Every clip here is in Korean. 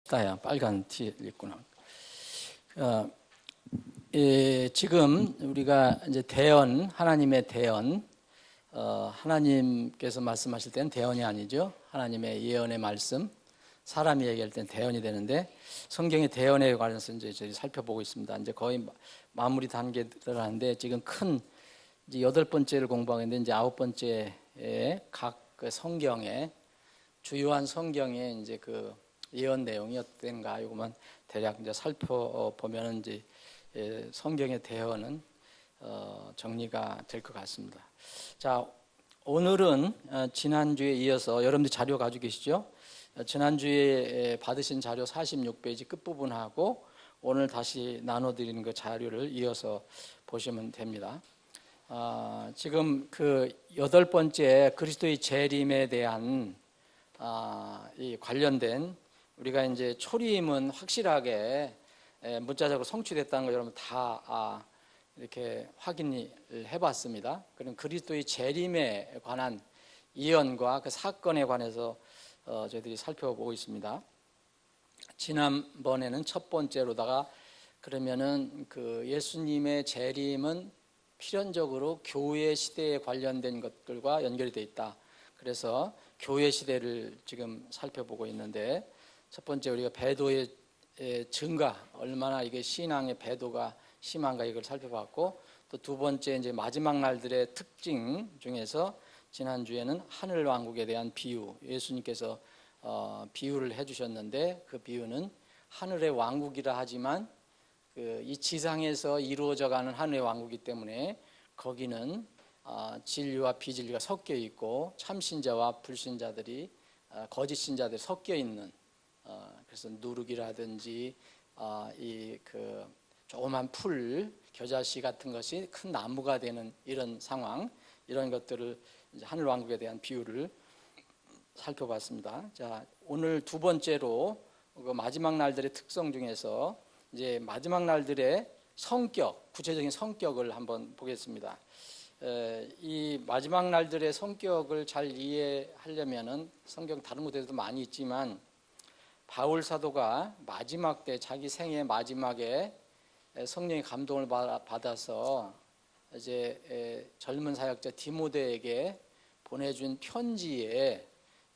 춥다야. 빨간 티 입구나. 지금 우리가 이제 대언, 하나님의 대언, 하나님께서 말씀하실 때는 대언이 아니죠. 하나님의 예언의 말씀, 사람이 얘기할 때는 대언이 되는데, 성경의 대언에 관해서 이제 저희 살펴보고 있습니다. 이제 거의 마무리 단계를 하는데, 지금 큰 이제 8번째를 공부하고 있는데, 이제 9번째에 각 그 성경에, 주요한 성경에 이제 그 예언 내용이 어땠는가, 이거만 대략 이제 살펴보면 이제 성경의 대언은 정리가 될 것 같습니다. 자, 오늘은 지난주에 이어서 여러분들 자료 가지고 계시죠? 지난주에 받으신 자료 46페이지 끝부분하고 오늘 다시 나눠드리는 그 자료를 이어서 보시면 됩니다. 지금 그 8번째 그리스도의 재림에 대한 이 관련된, 우리가 이제 초림은 확실하게 문자적으로 성취됐다는 거 여러분 다 이렇게 확인을 해봤습니다. 그럼 그리스도의 재림에 관한 예언과 그 사건에 관해서 저희들이 살펴보고 있습니다. 지난번에는 첫 번째로다가 그러면은 그 예수님의 재림은 필연적으로 교회 시대에 관련된 것들과 연결이 되어 있다. 그래서 교회 시대를 지금 살펴보고 있는데, 첫 번째 우리가 배도의 증가, 얼마나 이게 신앙의 배도가 심한가 이걸 살펴봤고, 또 두 번째 이제 마지막 날들의 특징 중에서 지난주에는 하늘 왕국에 대한 비유, 예수님께서 비유를 해주셨는데, 그 비유는 하늘의 왕국이라 하지만 이 지상에서 이루어져가는 하늘의 왕국이기 때문에 거기는 진리와 비진리가 섞여 있고 참신자와 불신자들이, 거짓 신자들이 섞여 있는, 그래서 누룩이라든지 이 그 조그만 풀, 겨자씨 같은 것이 큰 나무가 되는 이런 상황, 이런 것들을 이제 하늘 왕국에 대한 비유를 살펴봤습니다. 자, 오늘 두 번째로 그 마지막 날들의 특성 중에서 이제 마지막 날들의 성격, 구체적인 성격을 한번 보겠습니다. 이 마지막 날들의 성격을 잘 이해하려면은 성경 다른 곳에도 많이 있지만, 바울 사도가 마지막 때 자기 생애 마지막에 성령의 감동을 받아서 이제 젊은 사역자 디모데에게 보내준 편지에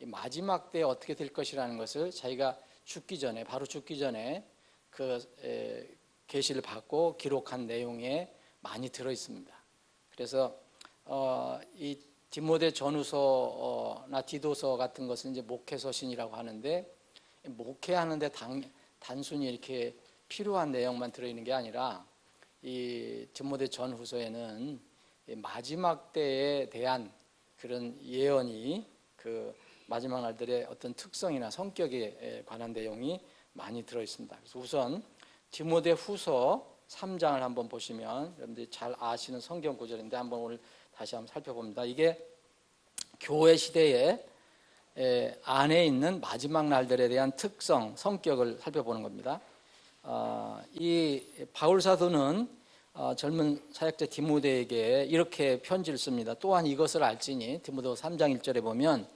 마지막 때 어떻게 될 것이라는 것을 자기가 죽기 전에, 바로 죽기 전에 그 계시를 받고 기록한 내용에 많이 들어 있습니다. 그래서 이 디모데 전후서나 디도서 같은 것은 이제 목회서신이라고 하는데, 목회하는데 단순히 이렇게 필요한 내용만 들어있는 게 아니라, 이 디모데 전후서에는 마지막 때에 대한 그런 예언이, 그 마지막 날들의 어떤 특성이나 성격에 관한 내용이 많이 들어있습니다. 그래서 우선 디모데 후서 3장을 한번 보시면 여러분들이 잘 아시는 성경 구절인데, 한번 오늘 다시 한번 살펴봅니다. 이게 교회 시대에 안에 있는 마지막 날들에 대한 특성, 성격을 살펴보는 겁니다. 이 바울 사도는 젊은 사역자 디모데에게 이렇게 편지를 씁니다. 또한 이것을 알지니, 디모데후서 3장 1절에 보면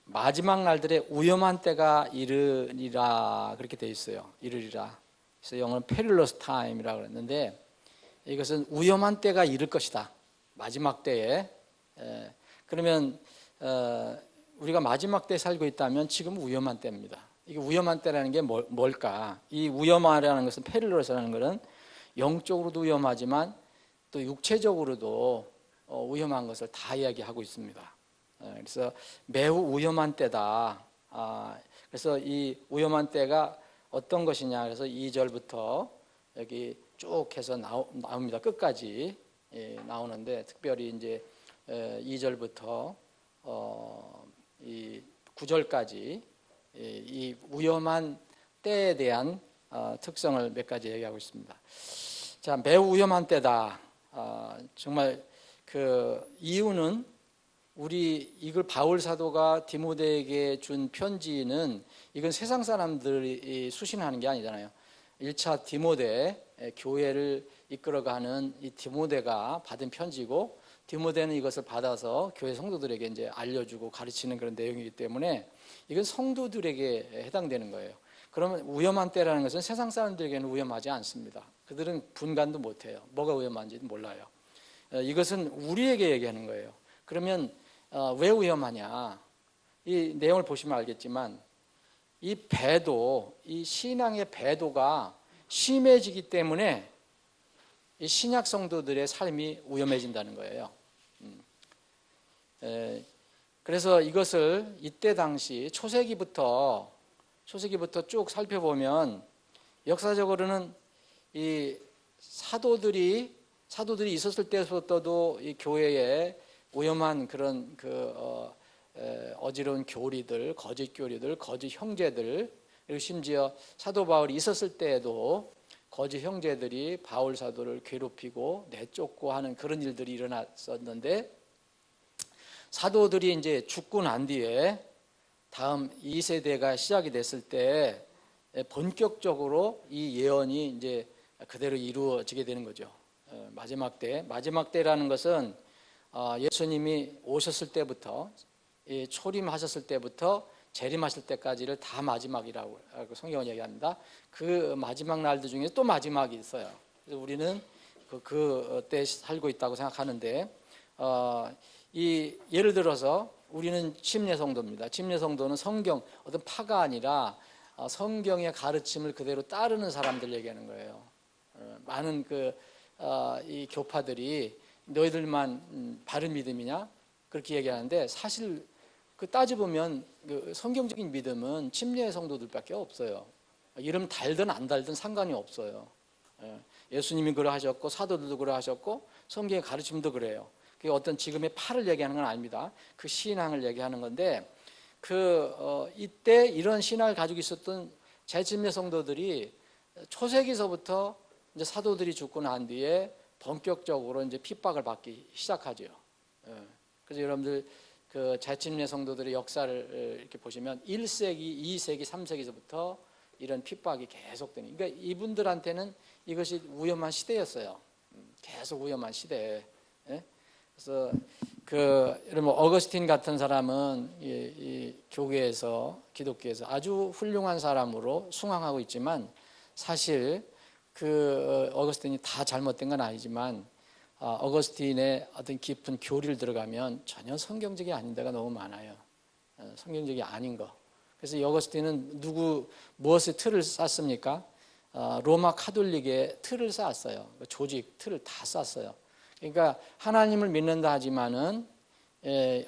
마지막 날들의 위험한 때가 이르리라, 그렇게 되어 있어요. 이르리라. 그래서 영어는 perilous time이라고 그랬는데, 이것은 위험한 때가 이를 것이다, 마지막 때에. 그러면 우리가 마지막 때에 살고 있다면 지금 위험한 때입니다. 이게 위험한 때라는 게 뭘까? 이 위험하라는 것은, 페릴로스라는 것은 영적으로도 위험하지만 또 육체적으로도 위험한 것을 다 이야기하고 있습니다. 그래서 매우 위험한 때다. 그래서 이 위험한 때가 어떤 것이냐, 그래서 2절부터 여기 쭉 해서 나옵니다. 끝까지 나오는데, 특별히 이제 2절부터 이 9절까지 이 위험한 때에 대한 특성을 몇 가지 얘기하고 있습니다. 자, 매우 위험한 때다. 정말 그 이유는, 우리 이걸 바울 사도가 디모데에게 준 편지는, 이건 세상 사람들이 수신하는 게 아니잖아요. 1차 디모데, 교회를 이끌어가는 이 디모데가 받은 편지고, 디모데는 이것을 받아서 교회 성도들에게 이제 알려주고 가르치는 그런 내용이기 때문에 이건 성도들에게 해당되는 거예요. 그러면 위험한 때라는 것은 세상 사람들에게는 위험하지 않습니다. 그들은 분간도 못해요. 뭐가 위험한지는 몰라요. 이것은 우리에게 얘기하는 거예요. 그러면 왜 위험하냐? 이 내용을 보시면 알겠지만 이 배도, 이 신앙의 배도가 심해지기 때문에 이 신약 성도들의 삶이 위험해진다는 거예요. 그래서 이것을 이때 당시 초세기부터 쭉 살펴보면 역사적으로는 이 사도들이 있었을 때부터도 이 교회에 위험한 그런 어지러운 교리들, 거짓 교리들, 거짓 형제들, 그리고 심지어 사도 바울이 있었을 때에도 거짓 형제들이 바울 사도를 괴롭히고 내쫓고 하는 그런 일들이 일어났었는데, 사도들이 이제 죽고 난 뒤에 다음 2세대가 시작이 됐을 때 본격적으로 이 예언이 이제 그대로 이루어지게 되는 거죠. 마지막 때라는 것은 예수님이 오셨을 때부터, 초림하셨을 때부터 재림하실 때까지를 다 마지막이라고 성경은 얘기합니다. 그 마지막 날들 중에 또 마지막이 있어요. 그래서 우리는 그때 살고 있다고 생각하는데, 예를 들어서 우리는 침례 성도입니다. 침례 성도는 어떤 파가 아니라 성경의 가르침을 그대로 따르는 사람들 얘기하는 거예요. 많은 이 교파들이 너희들만 바른 믿음이냐? 그렇게 얘기하는데, 사실 따져보면 성경적인 믿음은 침례 성도들밖에 없어요. 이름 달든 안 달든 상관이 없어요. 예수님이 그러하셨고 사도들도 그러하셨고 성경의 가르침도 그래요. 그게 어떤 지금의 파를 얘기하는 건 아닙니다. 그 신앙을 얘기하는 건데, 이때 이런 신앙을 가지고 있었던 재침례 성도들이 초세기서부터 이제 사도들이 죽고 난 뒤에 본격적으로 이제 핍박을 받기 시작하죠. 그래서 여러분들 그 재침례 성도들의 역사를 이렇게 보시면 1세기, 2세기, 3세기서부터 이런 핍박이 계속되는, 그러니까 이분들한테는 이것이 위험한 시대였어요. 계속 위험한 시대. 그래서 여러분 어거스틴 같은 사람은 이 교계에서, 기독교에서 아주 훌륭한 사람으로 숭앙하고 있지만, 사실 어거스틴이 다 잘못된 건 아니지만 어거스틴의 어떤 깊은 교리를 들어가면 전혀 성경적이 아닌 데가 너무 많아요. 성경적이 아닌 거. 그래서 이 어거스틴은 무엇의 틀을 쌓습니까? 로마 카톨릭의 틀을 쌓았어요. 조직 틀을 다 쌓았어요. 그러니까 하나님을 믿는다 하지만은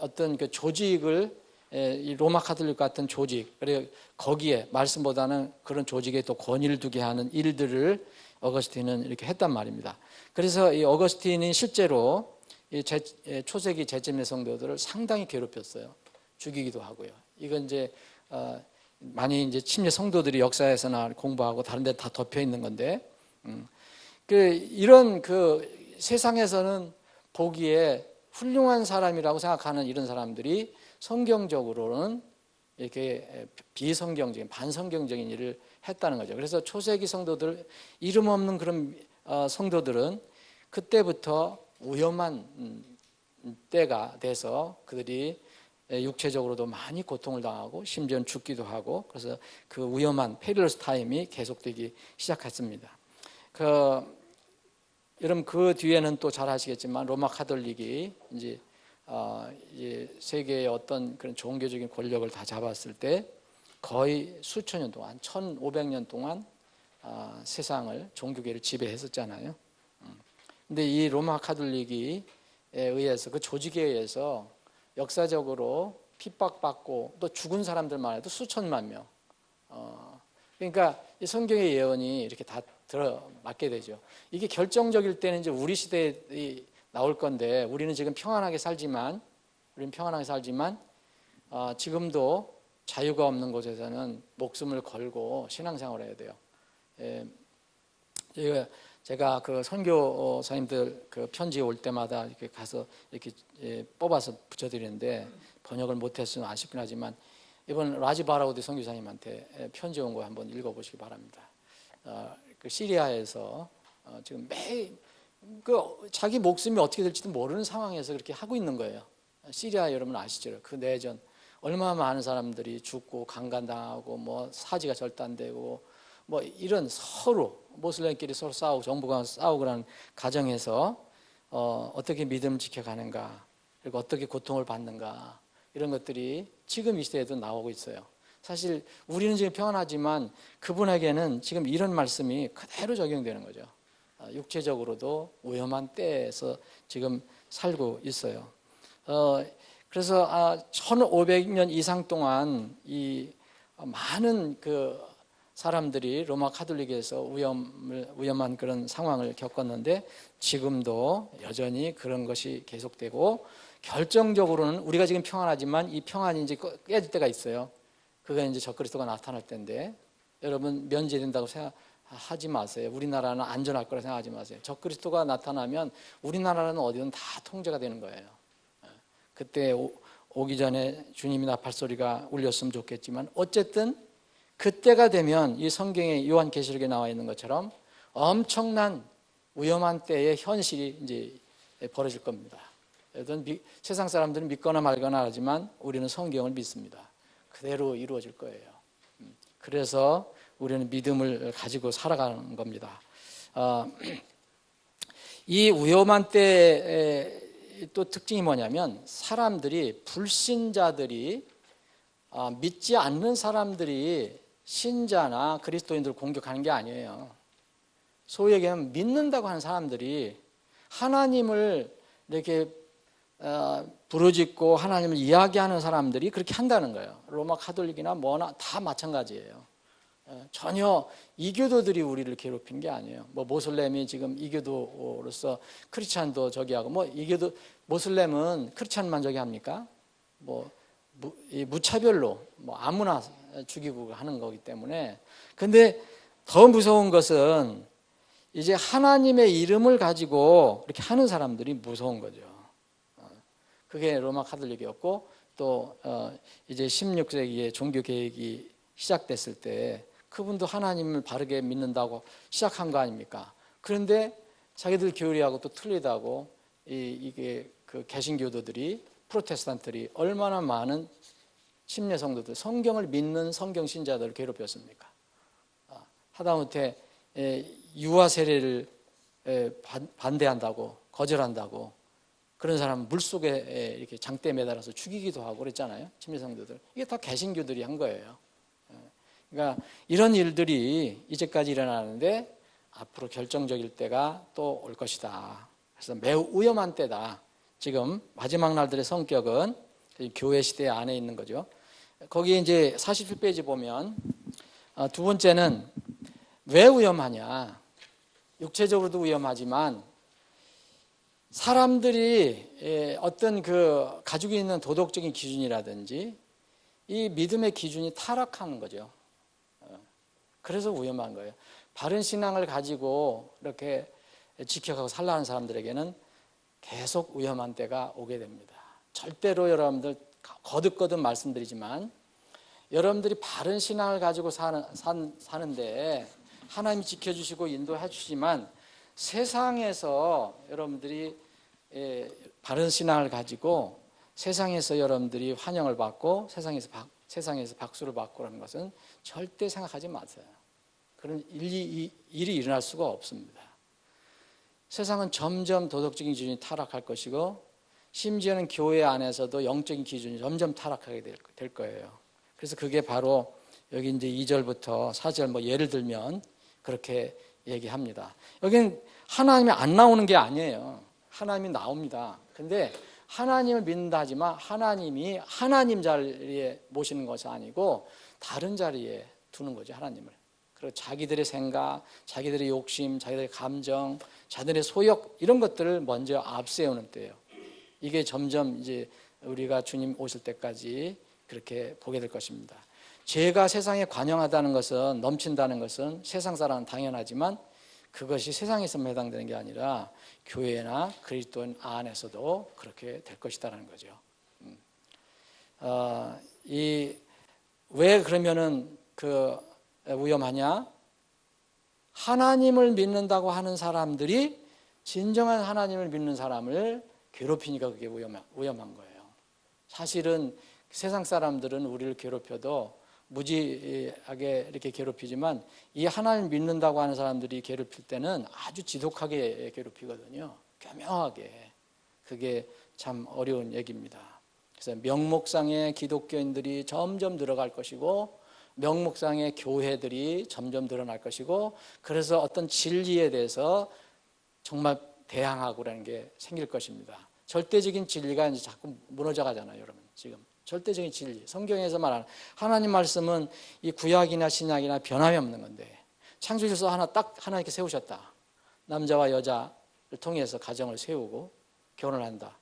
어떤 그 조직을, 이 로마 카톨릭 같은 조직, 그리고 거기에 말씀보다는 그런 조직에 또 권위를 두게 하는 일들을 어거스틴은 이렇게 했단 말입니다. 그래서 이 어거스틴이 실제로 초세기 재침례 성도들을 상당히 괴롭혔어요. 죽이기도 하고요. 이건 이제 많이 이제 침례 성도들이 역사에서나 공부하고 다른 데 다 덮여 있는 건데, 이런 세상에서는 보기에 훌륭한 사람이라고 생각하는 이런 사람들이 성경적으로는 이렇게 비성경적인, 반성경적인 일을 했다는 거죠. 그래서 초세기 성도들, 이름 없는 그런 성도들은 그때부터 위험한 때가 돼서 그들이 육체적으로도 많이 고통을 당하고 심지어는 죽기도 하고, 그래서 그 위험한 페릴러스 타임이 계속되기 시작했습니다. 여러분 그 뒤에는 또 잘 아시겠지만 로마 카톨릭이 이제 세계의 어떤 그런 종교적인 권력을 다 잡았을 때 거의 수천 년 동안, 1500년 동안 세상을, 종교계를 지배했었잖아요. 근데 이 로마 카톨릭에 의해서, 그 조직에 의해서 역사적으로 핍박받고 또 죽은 사람들만 해도 수천만 명. 그러니까 이 성경의 예언이 이렇게 다 들어맞게 되죠. 이게 결정적일 때는 이제 우리 시대에 나올 건데, 우리는 지금 평안하게 살지만 지금도 자유가 없는 곳에서는 목숨을 걸고 신앙생활을 해야 돼요. 제가 그 선교사님들 그 편지 올 때마다 이렇게 가서 이렇게 뽑아서 붙여드리는데, 번역을 못했으면 아쉽긴 하지만 이번 라지 바라우디 선교사님한테 편지 온 거 한번 읽어보시기 바랍니다. 시리아에서 지금 매일 자기 목숨이 어떻게 될지도 모르는 상황에서 그렇게 하고 있는 거예요. 시리아 여러분 아시죠? 그 내전 얼마나 많은 사람들이 죽고 강간당하고 뭐 사지가 절단되고 뭐 이런 서로 모슬렘끼리 서로 싸우고 정부가 싸우고 그런 가정에서 어떻게 믿음을 지켜가는가, 그리고 어떻게 고통을 받는가, 이런 것들이 지금 이 시대에도 나오고 있어요. 사실 우리는 지금 평안하지만 그분에게는 지금 이런 말씀이 그대로 적용되는 거죠. 육체적으로도 위험한 때에서 지금 살고 있어요. 그래서 1500년 이상 동안 이 많은 그 사람들이 로마 카톨릭에서 위험한 그런 상황을 겪었는데 지금도 여전히 그런 것이 계속되고, 결정적으로는 우리가 지금 평안하지만 이 평안이 이제 깨질 때가 있어요. 그게 이제 적그리스도가 나타날 때인데, 여러분 면제된다고 생각하지 마세요. 우리나라는 안전할 거라 생각하지 마세요. 적그리스도가 나타나면 우리나라는 어디든 다 통제가 되는 거예요. 그때 오기 전에 주님이 나팔 소리가 울렸으면 좋겠지만, 어쨌든 그때가 되면 이 성경에 요한계시록에 나와 있는 것처럼 엄청난 위험한 때의 현실이 이제 벌어질 겁니다. 세상 사람들은 믿거나 말거나 하지만 우리는 성경을 믿습니다. 그대로 이루어질 거예요. 그래서 우리는 믿음을 가지고 살아가는 겁니다. 이 위험한 때의 또 특징이 뭐냐면, 사람들이, 불신자들이, 믿지 않는 사람들이 신자나 그리스도인들을 공격하는 게 아니에요. 소위 얘기하면 믿는다고 하는 사람들이 하나님을 이렇게 부르짖고 하나님을 이야기하는 사람들이 그렇게 한다는 거예요. 로마 카톨릭이나 뭐나 다 마찬가지예요. 전혀 이교도들이 우리를 괴롭힌 게 아니에요. 뭐 모슬렘이 지금 이교도로서 크리스찬도 저기 하고, 뭐 이교도, 모슬렘은 크리스찬만 저기 합니까? 뭐 무차별로 뭐 아무나 죽이고 하는 거기 때문에. 근데 더 무서운 것은 이제 하나님의 이름을 가지고 이렇게 하는 사람들이 무서운 거죠. 그게 로마 카톨릭이었고, 또 이제 16세기에 종교 개혁이 시작됐을 때 그분도 하나님을 바르게 믿는다고 시작한 거 아닙니까? 그런데 자기들 교리하고 또 틀리다고 이게 그 개신교도들이, 프로테스탄트들이 얼마나 많은 침례 성도들, 성경을 믿는 성경 신자들을 괴롭혔습니까? 하다못해 유아 세례를 반대한다고, 거절한다고, 그런 사람 물속에 이렇게 장대 매달아서 죽이기도 하고 그랬잖아요. 침례 성도들. 이게 다 개신교들이 한 거예요. 그러니까 이런 일들이 이제까지 일어나는데 앞으로 결정적일 때가 또 올 것이다. 그래서 매우 위험한 때다. 지금 마지막 날들의 성격은 교회 시대 안에 있는 거죠. 거기에 이제 47페이지 보면 두 번째는 왜 위험하냐. 육체적으로도 위험하지만 사람들이 어떤 그 가지고 있는 도덕적인 기준이라든지 이 믿음의 기준이 타락하는 거죠. 그래서 위험한 거예요. 바른 신앙을 가지고 이렇게 지켜가고 살라는 사람들에게는 계속 위험한 때가 오게 됩니다. 절대로 여러분들 거듭거듭 말씀드리지만, 여러분들이 바른 신앙을 가지고 사는데 하나님이 지켜주시고 인도해 주시지만, 세상에서 여러분들이 바른 신앙을 가지고 세상에서 여러분들이 환영을 받고 세상에서 박수를 받고 하는 것은 절대 생각하지 마세요. 그런 일이 일어날 수가 없습니다. 세상은 점점 도덕적인 기준이 타락할 것이고, 심지어는 교회 안에서도 영적인 기준이 점점 타락하게 될 거예요. 그래서 그게 바로 여기 이제 2절부터 4절 뭐 예를 들면 그렇게 얘기합니다. 여기는 하나님이 안 나오는 게 아니에요. 하나님이 나옵니다. 근데 하나님을 믿는다 하지만 하나님이 하나님 자리에 모시는 것이 아니고 다른 자리에 두는 거죠, 하나님을. 그리고 자기들의 생각, 자기들의 욕심, 자기들의 감정, 자기들의 소욕, 이런 것들을 먼저 앞세우는 때예요. 이게 점점 이제 우리가 주님 오실 때까지 그렇게 보게 될 것입니다. 죄가 세상에 관영하다는 것은, 넘친다는 것은 세상 사람은 당연하지만 그것이 세상에서만 해당되는 게 아니라 교회나 그리스도인 안에서도 그렇게 될 것이다라는 거죠. 왜 그러면은 위험하냐? 하나님을 믿는다고 하는 사람들이 진정한 하나님을 믿는 사람을 괴롭히니까 그게 위험한 거예요. 사실은 세상 사람들은 우리를 괴롭혀도 무지하게 이렇게 괴롭히지만 이 하나님 믿는다고 하는 사람들이 괴롭힐 때는 아주 지독하게 괴롭히거든요. 교묘하게. 그게 참 어려운 얘기입니다. 그래서 명목상의 기독교인들이 점점 늘어갈 것이고 명목상의 교회들이 점점 늘어날 것이고 그래서 어떤 진리에 대해서 정말 대항하고 그러는 게 생길 것입니다. 절대적인 진리가 이제 자꾸 무너져 가잖아요, 여러분. 지금 절대적인 진리, 성경에서 말하는 하나님 말씀은 이 구약이나 신약이나 변함이 없는 건데 창조주에서 딱 하나님께 세우셨다. 남자와 여자를 통해서 가정을 세우고 결혼한다.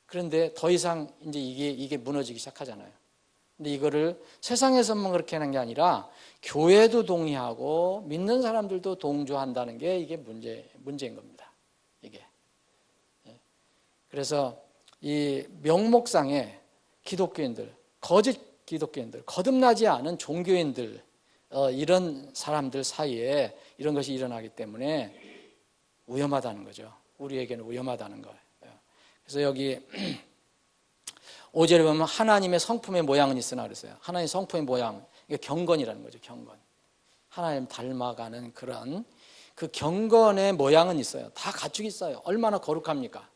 그런데 더 이상 이제 이게 무너지기 시작하잖아요. 근데 이거를 세상에서만 그렇게 하는 게 아니라 교회도 동의하고 믿는 사람들도 동조한다는 게 이게 문제인 겁니다. 이게. 그래서 이 명목상의 기독교인들, 거짓 기독교인들, 거듭나지 않은 종교인들, 이런 사람들 사이에 이런 것이 일어나기 때문에 위험하다는 거죠. 우리에게는 위험하다는 거예요. 그래서 여기 5절에 보면 하나님의 성품의 모양은 있으나 그랬어요. 하나님의 성품의 모양, 이게 경건이라는 거죠. 경건. 하나님 닮아가는 그런 그 경건의 모양은 있어요. 다 갖추고 있어요. 얼마나 거룩합니까?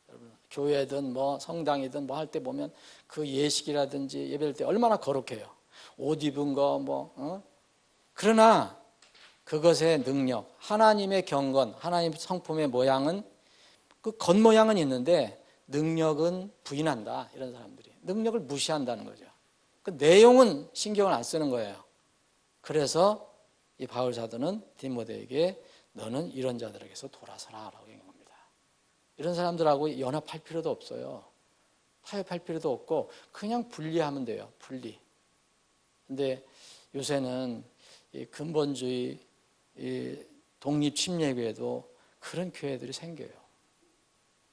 여러분, 교회든 뭐 성당이든 뭐 할 때 보면 그 예식이라든지 예배할 때 얼마나 거룩해요. 옷 입은 거 그러나 그것의 능력, 하나님의 경건, 하나님의 성품의 모양은 그 겉모양은 있는데 능력은 부인한다. 이런 사람들이 능력을 무시한다는 거죠. 그 내용은 신경을 안 쓰는 거예요. 그래서 이 바울 사도는 디모데에게 너는 이런 자들에게서 돌아서라 라고 얘기합니다. 이런 사람들하고 연합할 필요도 없어요. 타협할 필요도 없고 그냥 분리하면 돼요. 분리. 근데 요새는 이 근본주의, 이 독립침례교회도 그런 교회들이 생겨요.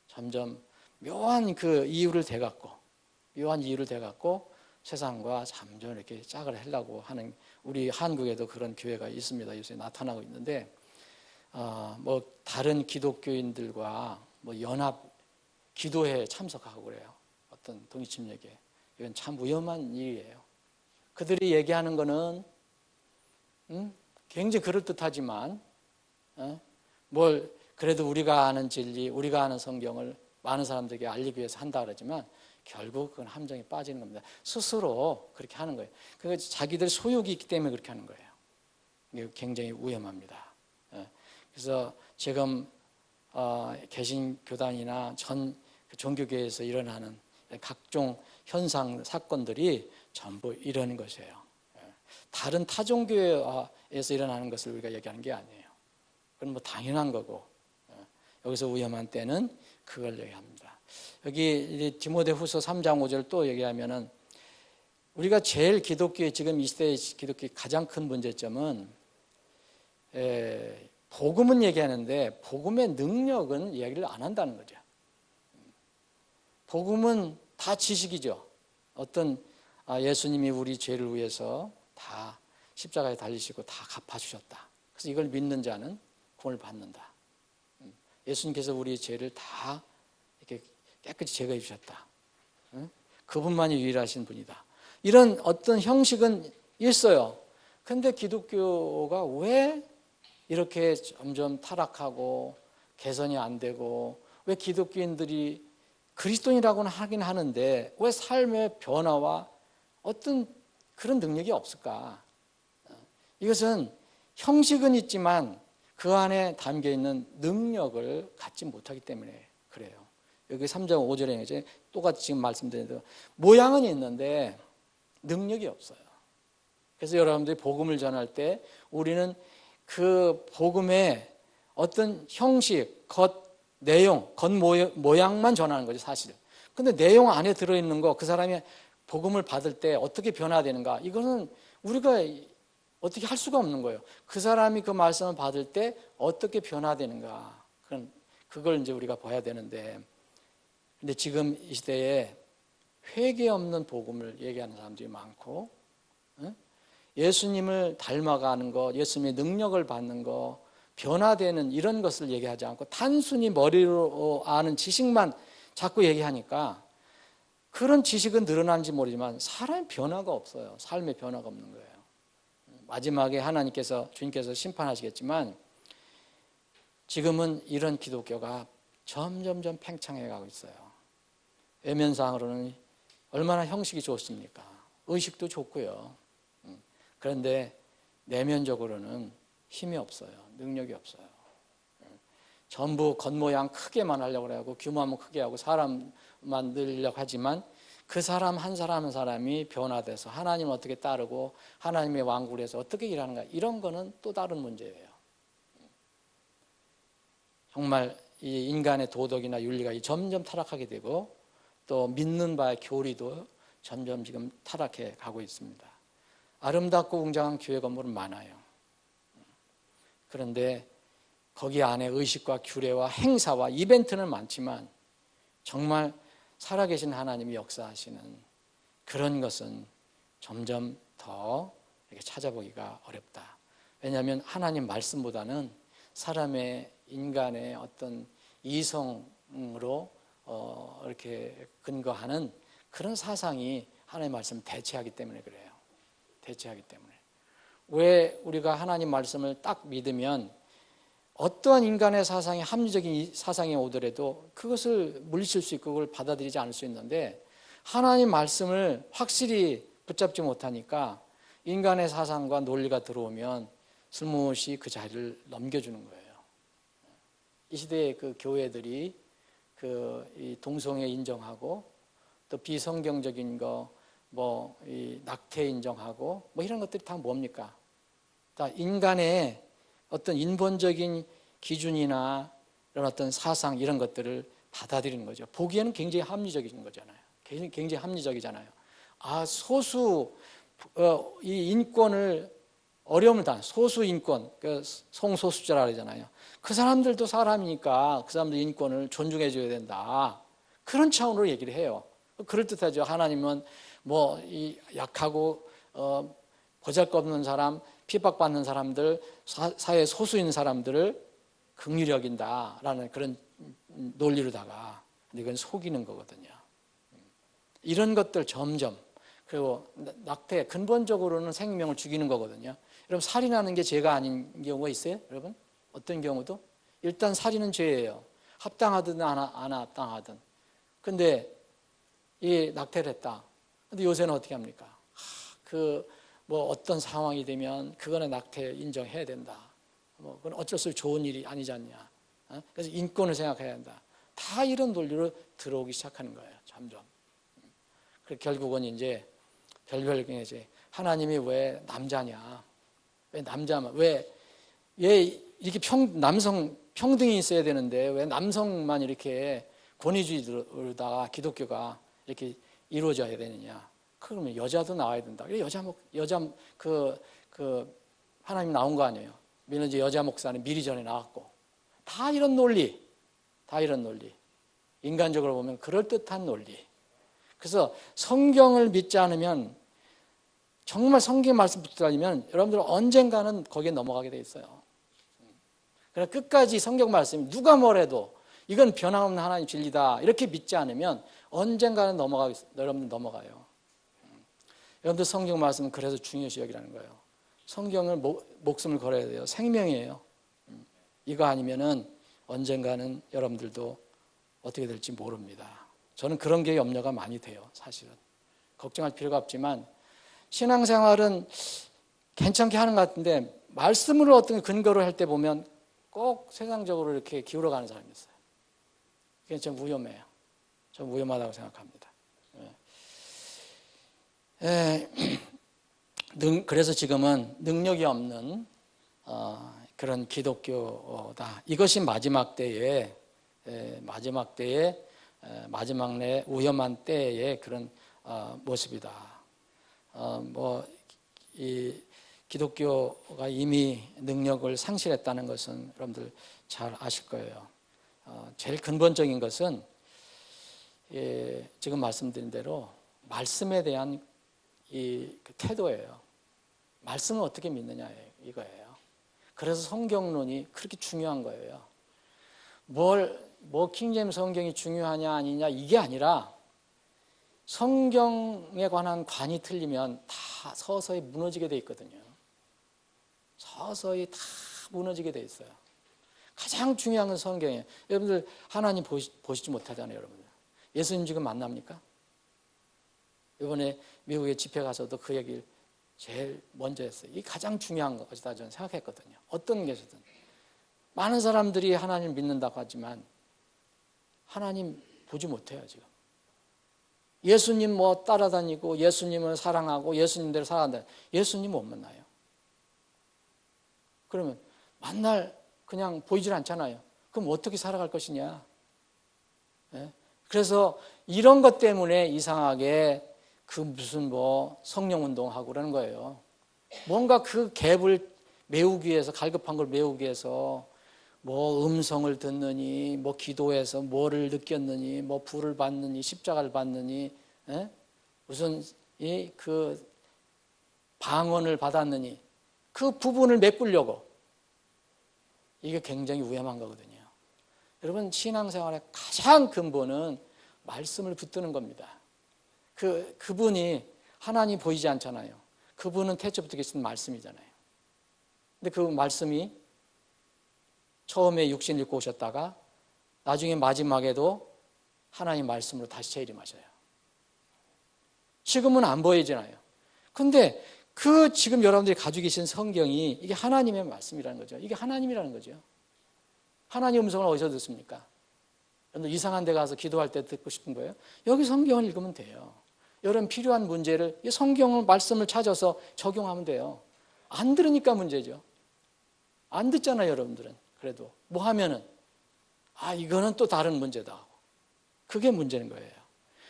점점 묘한 그 이유를 대갖고 세상과 점점 이렇게 짝을 하려고 하는, 우리 한국에도 그런 교회가 있습니다. 요새 나타나고 있는데, 뭐 다른 기독교인들과 뭐 연합 기도회에 참석하고 그래요. 어떤 독립침례교회. 이건 참 위험한 일이에요. 그들이 얘기하는 거는 굉장히 그럴듯하지만 뭘 그래도 우리가 아는 진리, 우리가 아는 성경을 많은 사람들에게 알리기 위해서 한다 그러지만 결국 그건 함정에 빠지는 겁니다. 스스로 그렇게 하는 거예요. 그 자기들 소욕이 있기 때문에 그렇게 하는 거예요. 이게 굉장히 위험합니다. 그래서 지금 개신교단이나 전 종교계에서 일어나는 각종 현상, 사건들이 전부 이런 것이에요. 다른 타종교회에서 일어나는 것을 우리가 얘기하는 게 아니에요. 그건 뭐 당연한 거고, 여기서 위험한 때는 그걸 얘기합니다. 여기 디모데후서 3장 5절 또 얘기하면은 우리가 제일 기독교의 지금 이 시대의 기독교의 가장 큰 문제점은 복음은 얘기하는데 복음의 능력은 얘기를 안 한다는 거죠. 복음은 다 지식이죠. 어떤 예수님이 우리 죄를 위해서 다 십자가에 달리시고 다 갚아주셨다. 그래서 이걸 믿는 자는 구원을 받는다. 예수님께서 우리의 죄를 다 이렇게 깨끗이 제거해 주셨다. 그분만이 유일하신 분이다. 이런 어떤 형식은 있어요. 그런데 기독교가 왜 이렇게 점점 타락하고 개선이 안 되고, 왜 기독교인들이 그리스도인이라고는 하긴 하는데 왜 삶의 변화와 어떤 그런 능력이 없을까? 이것은 형식은 있지만 그 안에 담겨있는 능력을 갖지 못하기 때문에 그래요. 여기 3장 5절에 이제 똑같이 지금 말씀드린 대로 모양은 있는데 능력이 없어요. 그래서 여러분들이 복음을 전할 때 우리는 그 복음의 어떤 형식, 내용, 모양만 전하는 거죠, 사실. 근데 내용 안에 들어있는 거, 그 사람이 복음을 받을 때 어떻게 변화되는가, 이거는 우리가 어떻게 할 수가 없는 거예요. 그 사람이 그 말씀을 받을 때 어떻게 변화되는가, 그걸 이제 우리가 봐야 되는데, 근데 지금 이 시대에 회개 없는 복음을 얘기하는 사람들이 많고, 예수님을 닮아가는 것, 예수님의 능력을 받는 것, 변화되는 이런 것을 얘기하지 않고 단순히 머리로 아는 지식만 자꾸 얘기하니까 그런 지식은 늘어난지 모르지만 사람의 변화가 없어요. 삶의 변화가 없는 거예요. 마지막에 주님께서 심판하시겠지만 지금은 이런 기독교가 점점점 팽창해 가고 있어요. 외면상으로는 얼마나 형식이 좋습니까? 의식도 좋고요. 그런데 내면적으로는 힘이 없어요. 능력이 없어요. 전부 겉모양 크게만 하려고 하고 규모만 크게 하고 사람 만들려고 하지만 그 사람 한 사람 한 사람이 변화돼서 하나님을 어떻게 따르고 하나님의 왕국을 해서 어떻게 일하는가, 이런 거는 또 다른 문제예요. 정말 이 인간의 도덕이나 윤리가 점점 타락하게 되고 또 믿는 바의 교리도 점점 지금 타락해 가고 있습니다. 아름답고 웅장한 교회 건물은 많아요. 그런데 거기 안에 의식과 규례와 행사와 이벤트는 많지만 정말 살아계신 하나님이 역사하시는 그런 것은 점점 더 이렇게 찾아보기가 어렵다. 왜냐하면 하나님 말씀보다는 사람의 인간의 어떤 이성으로 이렇게 근거하는 그런 사상이 하나님의 말씀을 대체하기 때문에 그래요. 대체하기 때문에. 왜 우리가 하나님 말씀을 딱 믿으면 어떠한 인간의 사상이 합리적인 사상이 오더라도 그것을 물리칠 수 있고 그걸 받아들이지 않을 수 있는데 하나님 말씀을 확실히 붙잡지 못하니까 인간의 사상과 논리가 들어오면 슬며시 그 자리를 넘겨주는 거예요. 이 시대의 그 교회들이 이 동성애 인정하고 또 비성경적인 거, 이 낙태 인정하고 이런 것들이 다 뭡니까? 다 인간의 어떤 인본적인 기준이나 이런 어떤 사상 이런 것들을 받아들이는 거죠. 보기에는 굉장히 합리적인 거잖아요. 굉장히 합리적이잖아요. 이 인권을 어려움을 당한 소수 인권, 성소수자라 그러잖아요. 그 사람들도 사람이니까 그 사람들 인권을 존중해 줘야 된다. 그런 차원으로 얘기를 해요. 그럴듯하죠. 하나님은 이 약하고 보잘것없는 사람, 핍박받는 사람들, 사회 소수인 사람들을 긍휼히 여긴다라는 그런 논리로다가, 근데 이건 속이는 거거든요. 이런 것들 점점, 그리고 낙태 근본적으로는 생명을 죽이는 거거든요. 여러분, 살인하는 게 죄가 아닌 경우가 있어요? 여러분, 어떤 경우도 일단 살인은 죄예요. 합당하든 안 합당하든. 근데 이 낙태를 했다. 근데 요새는 어떻게 합니까? 어떤 상황이 되면 그거는 낙태 인정해야 된다. 그건 어쩔 수 없이 좋은 일이 아니지 않냐. 그래서 인권을 생각해야 한다. 다 이런 논리로 들어오기 시작하는 거예요. 점점. 그래서 결국은 이제 이제 하나님이 왜 남자냐? 왜 남자만? 왜 이렇게 남성 평등이 있어야 되는데 왜 남성만 이렇게 권위주의로다가 기독교가 이렇게 이루어져야 되느냐? 그러면 여자도 나와야 된다. 하나님 나온 거 아니에요. 물론 이제 여자 목사는 미리 전에 나왔고. 다 이런 논리. 인간적으로 보면 그럴듯한 논리. 그래서 성경을 믿지 않으면, 정말 성경 말씀 붙들고 다니면 여러분들은 언젠가는 거기에 넘어가게 돼 있어요. 그러나 끝까지 성경 말씀 누가 뭐래도 이건 변함없는 하나님 진리다 이렇게 믿지 않으면 언젠가는 여러분들 넘어가요. 여러분들 성경 말씀은 그래서 중요시 여기라는 거예요. 성경을 목숨을 걸어야 돼요. 생명이에요. 이거 아니면은 언젠가는 여러분들도 어떻게 될지 모릅니다. 저는 그런 게 염려가 많이 돼요. 사실은 걱정할 필요가 없지만 신앙생활은 괜찮게 하는 것 같은데 말씀으로 어떤 근거를 할 때 보면 꼭 세상적으로 이렇게 기울어가는 사람이 있어요. 그게 좀 위험해요. 좀 위험하다고 생각합니다. 그래서 지금은 능력이 없는 그런 기독교다. 이것이 마지막 때의 마지막 내 위험한 때의 그런 모습이다. 이 기독교가 이미 능력을 상실했다는 것은 여러분들 잘 아실 거예요. 제일 근본적인 것은 지금 말씀드린 대로 말씀에 대한 그 태도예요. 말씀을 어떻게 믿느냐 이거예요. 그래서 성경론이 그렇게 중요한 거예요. 킹제임스 성경이 중요하냐 아니냐 이게 아니라 성경에 관한 관이 틀리면 다 서서히 무너지게 돼 있거든요. 서서히 다 무너지게 돼 있어요. 가장 중요한 건 성경이에요. 여러분들 하나님 보시지 못하잖아요. 여러분들 예수님 지금 만납니까? 이번에 미국에 집회 가서도 그 얘기를 제일 먼저 했어요. 이게 가장 중요한 것이다 저는 생각했거든요. 어떤 것이든 많은 사람들이 하나님을 믿는다고 하지만 하나님 보지 못해요. 지금 예수님 뭐 따라다니고 예수님을 사랑하고 예수님대로 살아간다. 예수님 못 만나요. 그러면 만날 그냥 보이질 않잖아요. 그럼 어떻게 살아갈 것이냐. 네? 그래서 이런 것 때문에 이상하게 그 무슨 뭐 성령운동하고 그러는 거예요. 뭔가 그 갭을 메우기 위해서, 갈급한 걸 메우기 위해서 뭐 음성을 듣느니, 뭐 기도해서 뭐를 느꼈느니, 뭐 불을 받느니, 십자가를 받느니, 무슨 그 방언을 받았느니, 그 부분을 메꾸려고. 이게 굉장히 위험한 거거든요. 여러분, 신앙생활의 가장 근본은 말씀을 붙드는 겁니다. 그분이 하나님 보이지 않잖아요. 그분은 태초부터 계신 말씀이잖아요. 근데 그 말씀이 처음에 육신 입고 오셨다가 나중에 마지막에도 하나님 말씀으로 다시 재림하셔요. 지금은 안 보이잖아요. 근데 그 지금 여러분들이 가지고 계신 성경이 이게 하나님의 말씀이라는 거죠. 이게 하나님이라는 거죠. 하나님 음성을 어디서 듣습니까? 여러분 이상한 데 가서 기도할 때 듣고 싶은 거예요? 여기 성경을 읽으면 돼요. 여러분 필요한 문제를 이 성경을 말씀을 찾아서 적용하면 돼요. 안 들으니까 문제죠. 안 듣잖아요, 여러분들은. 그래도 뭐 하면은 이거는 또 다른 문제다. 그게 문제인 거예요.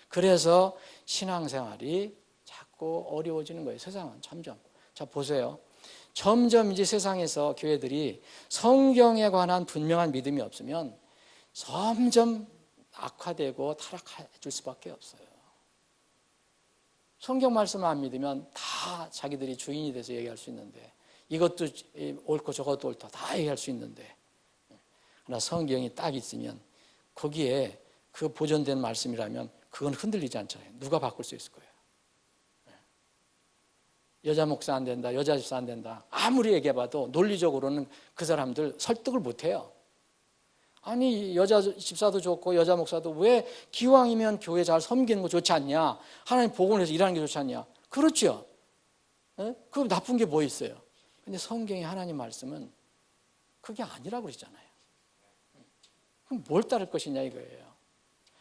그래서 신앙생활이 자꾸 어려워지는 거예요. 세상은 점점. 자, 보세요. 점점 이제 세상에서 교회들이 성경에 관한 분명한 믿음이 없으면 점점 악화되고 타락해질 수밖에 없어요. 성경 말씀을 안 믿으면 다 자기들이 주인이 돼서 얘기할 수 있는데 이것도 옳고 저것도 옳다 다 얘기할 수 있는데 그러나 성경이 딱 있으면 거기에 그 보존된 말씀이라면 그건 흔들리지 않잖아요. 누가 바꿀 수 있을 거예요. 여자 목사 안 된다, 여자 집사 안 된다 아무리 얘기해봐도 논리적으로는 그 사람들 설득을 못해요. 아니 여자 집사도 좋고 여자 목사도 왜 기왕이면 교회 잘 섬기는 거 좋지 않냐, 하나님 복음을 해서 일하는 게 좋지 않냐. 그렇죠. 그럼 나쁜 게 뭐 있어요. 근데 성경의 하나님 말씀은 그게 아니라고 그러잖아요. 그럼 뭘 따를 것이냐 이거예요.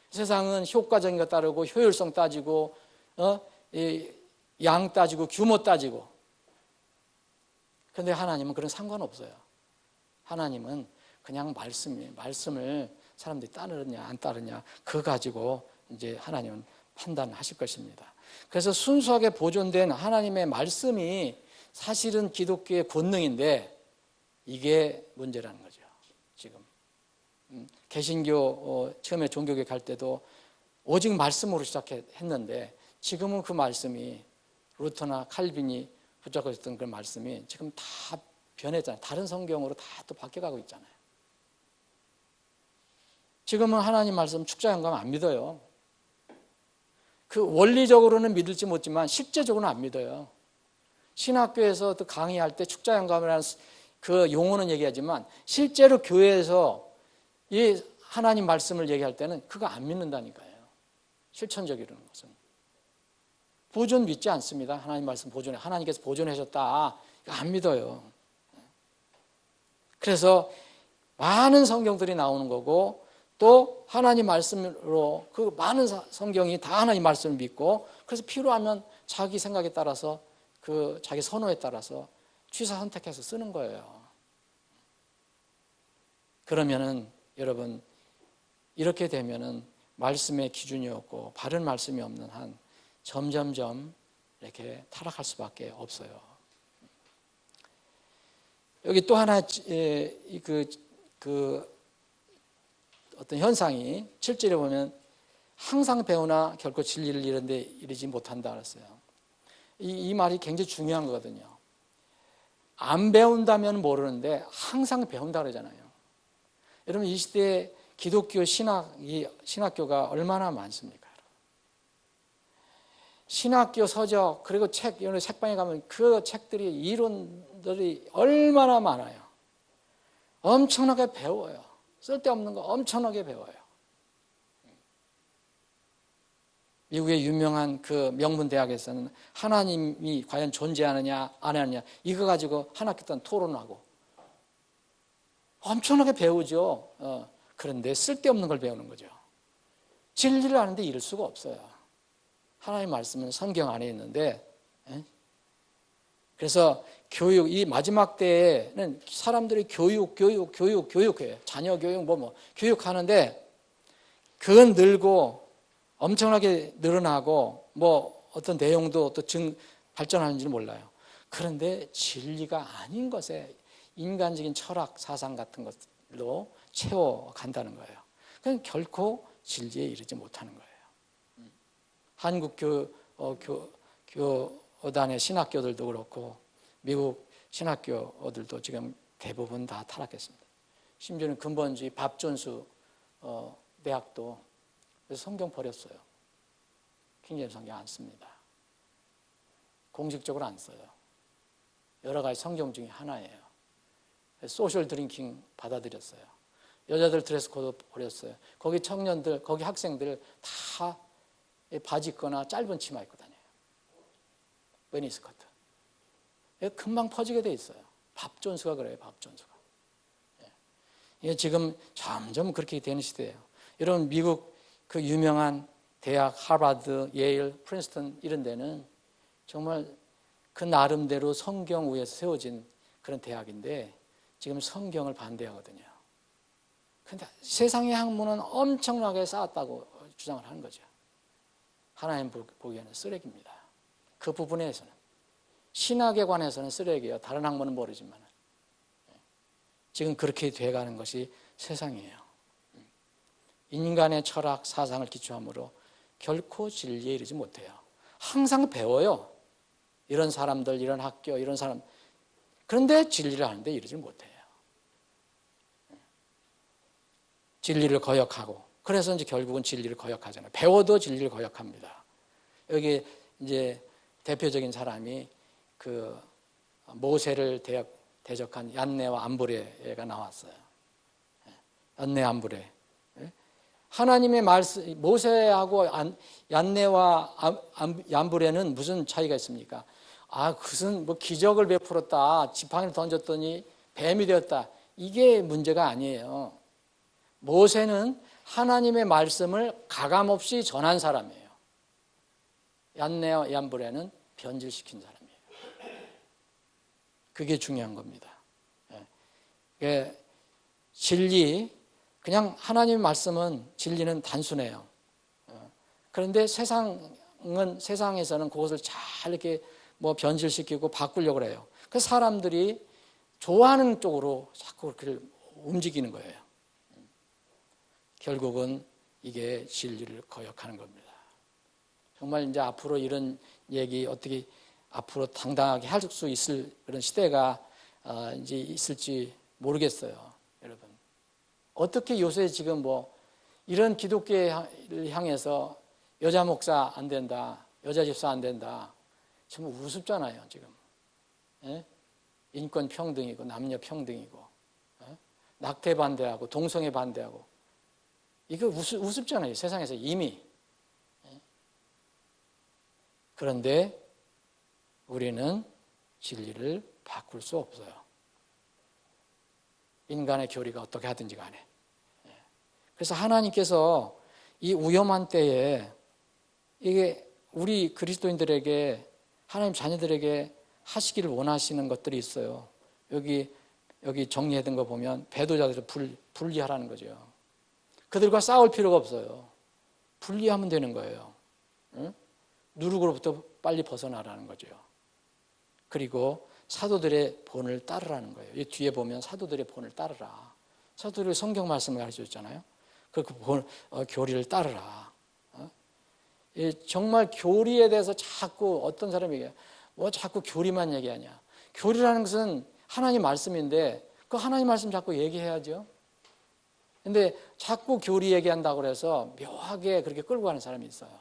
세상은 효과적인 거 따르고 효율성 따지고 양 따지고 규모 따지고. 그런데 하나님은 그런 상관없어요. 하나님은 그냥 말씀을 사람들이 따르냐 안 따르냐 그거 가지고 이제 하나님은 판단하실 것입니다. 그래서 순수하게 보존된 하나님의 말씀이 사실은 기독교의 본능인데 이게 문제라는 거죠. 지금 개신교 처음에 종교교회 갈 때도 오직 말씀으로 시작했는데 지금은 그 말씀이 루터나 칼빈이 붙잡고 있었던 그 말씀이 지금 다 변했잖아요. 다른 성경으로 다 또 바뀌어가고 있잖아요. 지금은 하나님 말씀 축자연감 안 믿어요. 그 원리적으로는 믿을지 못지만 실제적으로는 안 믿어요. 신학교에서 또 강의할 때 축자연감이라는 그 용어는 얘기하지만 실제로 교회에서 이 하나님 말씀을 얘기할 때는 그거 안 믿는다니까요. 실천적이라는 것은. 보존 믿지 않습니다. 하나님 말씀 보존해. 하나님께서 보존하셨다. 이거 안 믿어요. 그래서 많은 성경들이 나오는 거고 또 하나님 말씀으로 그 많은 성경이 다 하나님 말씀을 믿고 그래서 필요하면 자기 생각에 따라서 그 자기 선호에 따라서 취사 선택해서 쓰는 거예요. 그러면은 여러분 이렇게 되면은 말씀의 기준이 없고 바른 말씀이 없는 한 점점점 이렇게 타락할 수밖에 없어요. 여기 또 하나 어떤 현상이 7절에 보면 항상 배우나 결코 진리를 이른데 이르지 못한다 그랬어요. 이 말이 굉장히 중요한 거거든요. 안 배운다면 모르는데 항상 배운다 그러잖아요. 여러분 이 시대에 기독교 신학교가 얼마나 많습니까? 신학교 서적 그리고 책, 이런 책방에 가면 그 책들이 이론들이 얼마나 많아요. 엄청나게 배워요. 쓸데없는 거 엄청나게 배워요. 미국의 유명한 그 명문 대학에서는 하나님이 과연 존재하느냐 안 하느냐 이거 가지고 한 학기 동안 토론하고 엄청나게 배우죠. 그런데 쓸데없는 걸 배우는 거죠. 진리를 아는데 이럴 수가 없어요. 하나님 말씀은 성경 안에 있는데, 그래서 교육, 이 마지막 때에는 사람들이 교육해요. 자녀 교육, 교육하는데, 그건 늘고 엄청나게 늘어나고, 어떤 내용도 또 발전하는지는 몰라요. 그런데 진리가 아닌 것에 인간적인 철학, 사상 같은 것로 채워간다는 거예요. 그건 결코 진리에 이르지 못하는 거예요. 한국 교단의 신학교들도 그렇고 미국 신학교들도 지금 대부분 다 타락했습니다. 심지어는 근본주의 밥존수 대학도 그래서 성경 버렸어요. 킹제임스 성경 안 씁니다. 공식적으로 안 써요. 여러 가지 성경 중에 하나예요. 소셜 드링킹 받아들였어요. 여자들 드레스 코드 버렸어요. 거기 청년들, 거기 학생들 다 바지 입거나 짧은 치마 입고 다녀요. 베니스커트. 금방 퍼지게 돼 있어요. 밥존수가 그래요. 밥존수가. 이게 지금 점점 그렇게 되는 시대예요. 여러분 미국 그 유명한 대학 하버드, 예일, 프린스턴 이런 데는 정말 그 나름대로 성경 위에서 세워진 그런 대학인데 지금 성경을 반대하거든요. 그런데 세상의 학문은 엄청나게 쌓았다고 주장을 하는 거죠. 하나님 보기에는 쓰레기입니다. 그 부분에서는. 신학에 관해서는 쓰레기예요. 다른 학문은 모르지만. 지금 그렇게 돼가는 것이 세상이에요. 인간의 철학, 사상을 기초함으로 결코 진리에 이르지 못해요. 항상 배워요. 이런 사람들, 이런 학교, 이런 사람. 그런데 진리를 아는데 이르지 못해요. 진리를 거역하고. 그래서 이제 결국은 진리를 거역하잖아요. 배워도 진리를 거역합니다. 여기 이제 대표적인 사람이 그 모세를 대적한 얀네와 안브레가 나왔어요. 얀네 안브레. 하나님의 말씀, 모세하고 얀네와 얀브레는 무슨 차이가 있습니까? 그것은 기적을 베풀었다. 지팡이를 던졌더니 뱀이 되었다. 이게 문제가 아니에요. 모세는 하나님의 말씀을 가감없이 전한 사람이에요. 얀네와 얀브레는 변질시킨 사람이에요. 그게 중요한 겁니다. 진리, 그냥 하나님의 말씀은 진리는 단순해요. 그런데 세상에서는 그것을 잘 이렇게 변질시키고 바꾸려고 해요. 그래서 사람들이 좋아하는 쪽으로 자꾸 그렇게 움직이는 거예요. 결국은 이게 진리를 거역하는 겁니다. 정말 이제 앞으로 이런 얘기 어떻게 앞으로 당당하게 할 수 있을 그런 시대가 이제 있을지 모르겠어요, 여러분. 어떻게 요새 지금 이런 기독교를 향해서 여자 목사 안 된다, 여자 집사 안 된다, 정말 우습잖아요, 지금. 인권 평등이고 남녀 평등이고 낙태 반대하고 동성애 반대하고 이거 우습잖아요, 세상에서 이미. 그런데 우리는 진리를 바꿀 수 없어요. 인간의 교리가 어떻게 하든지 간에. 그래서 하나님께서 이 위험한 때에 이게 우리 그리스도인들에게 하나님 자녀들에게 하시기를 원하시는 것들이 있어요. 여기 정리해둔 거 보면 배도자들을 분리하라는 거죠. 그들과 싸울 필요가 없어요. 분리하면 되는 거예요. 누룩으로부터 빨리 벗어나라는 거죠. 그리고 사도들의 본을 따르라는 거예요. 이 뒤에 보면 사도들의 본을 따르라. 사도들의 성경 말씀을 가르쳐줬잖아요. 그 교리를 따르라. 정말 교리에 대해서 자꾸 어떤 사람이 얘기해요. 자꾸 교리만 얘기하냐. 교리라는 것은 하나님 말씀인데 그 하나님 말씀 자꾸 얘기해야죠. 근데 자꾸 교리 얘기한다고 해서 묘하게 그렇게 끌고 가는 사람이 있어요.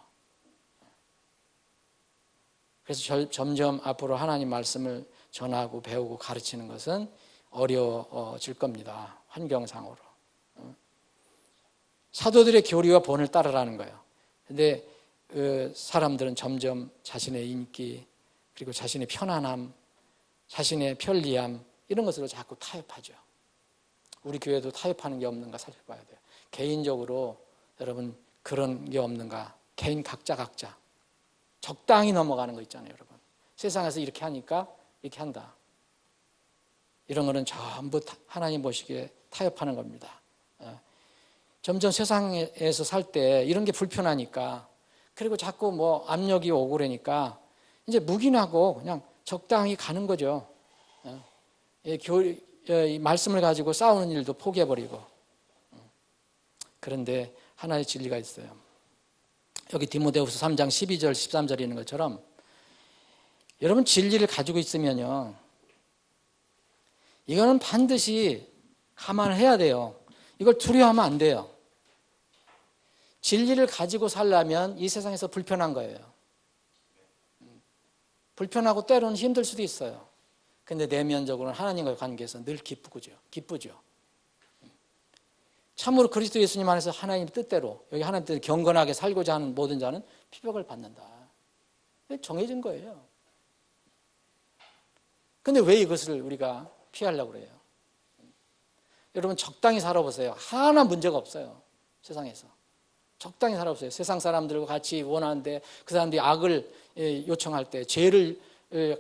그래서 점점 앞으로 하나님 말씀을 전하고 배우고 가르치는 것은 어려워질 겁니다. 환경상으로. 사도들의 교리와 본을 따르라는 거예요. 근데 사람들은 점점 자신의 인기, 그리고 자신의 편안함, 자신의 편리함, 이런 것으로 자꾸 타협하죠. 우리 교회도 타협하는 게 없는가 살펴봐야 돼요. 개인적으로 여러분 그런 게 없는가? 개인 각자 적당히 넘어가는 거 있잖아요, 여러분. 세상에서 이렇게 하니까 이렇게 한다. 이런 거는 전부 하나님 보시기에 타협하는 겁니다. 점점 세상에서 살 때 이런 게 불편하니까, 그리고 자꾸 뭐 압력이 오고 그러니까 이제 묵인하고 그냥 적당히 가는 거죠. 이 말씀을 가지고 싸우는 일도 포기해버리고. 그런데 하나의 진리가 있어요. 여기 디모데후서 3장 12절 13절에 있는 것처럼 여러분 진리를 가지고 있으면요, 이거는 반드시 감안해야 돼요. 이걸 두려워하면 안 돼요. 진리를 가지고 살려면 이 세상에서 불편한 거예요. 불편하고 때로는 힘들 수도 있어요. 근데 내면적으로는 하나님과의 관계에서 늘 기쁘죠. 참으로 그리스도 예수님 안에서 하나님 뜻대로, 여기 하나님 뜻대로 경건하게 살고자 하는 모든 자는 피격을 받는다. 정해진 거예요. 근데 왜 이것을 우리가 피하려고 그래요? 여러분 적당히 살아보세요. 하나 문제가 없어요. 세상에서. 적당히 살아보세요. 세상 사람들과 같이 원하는데 그 사람들이 악을 요청할 때, 죄를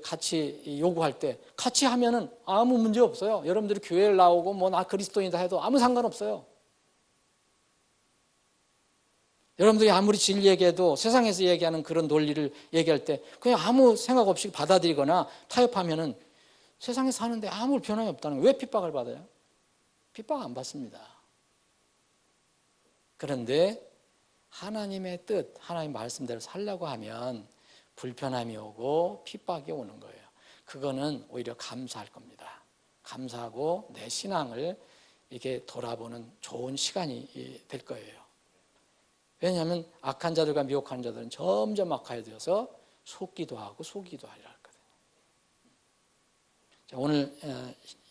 같이 요구할 때 같이 하면은 아무 문제 없어요. 여러분들이 교회를 나오고 뭐 나 그리스도인이다 해도 아무 상관없어요. 여러분들이 아무리 진리 얘기해도 세상에서 얘기하는 그런 논리를 얘기할 때 그냥 아무 생각 없이 받아들이거나 타협하면은 세상에 사는데 아무 변함이 없다는 거예요. 왜 핍박을 받아요? 핍박 안 받습니다. 그런데 하나님의 뜻, 하나님 말씀대로 살려고 하면 불편함이 오고 핍박이 오는 거예요. 그거는 오히려 감사할 겁니다. 감사하고 내 신앙을 이렇게 돌아보는 좋은 시간이 될 거예요. 왜냐하면 악한 자들과 미혹한 자들은 점점 악화되어서 속기도 하고 속이기도 하리라 했거든요. 자, 오늘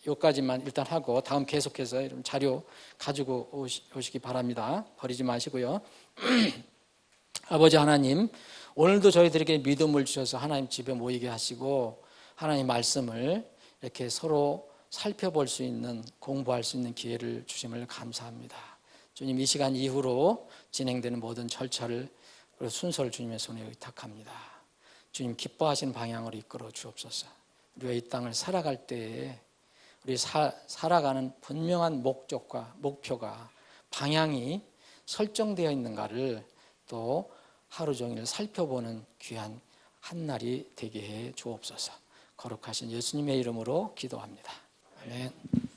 여기까지만 일단 하고 다음 계속해서 이런 자료 가지고 오시기 바랍니다. 버리지 마시고요. 아버지 하나님, 오늘도 저희들에게 믿음을 주셔서 하나님 집에 모이게 하시고 하나님 말씀을 이렇게 서로 살펴볼 수 있는, 공부할 수 있는 기회를 주심을 감사합니다. 주님, 이 시간 이후로 진행되는 모든 절차를, 그리고 순서를 주님의 손에 의탁합니다. 주님, 기뻐하시는 방향으로 이끌어 주옵소서. 우리가 이 땅을 살아갈 때에 우리 살아가는 분명한 목적과 목표가, 방향이 설정되어 있는가를 또 하루 종일 살펴보는 귀한 한날이 되게 해 주옵소서. 거룩하신 예수님의 이름으로 기도합니다. 아멘.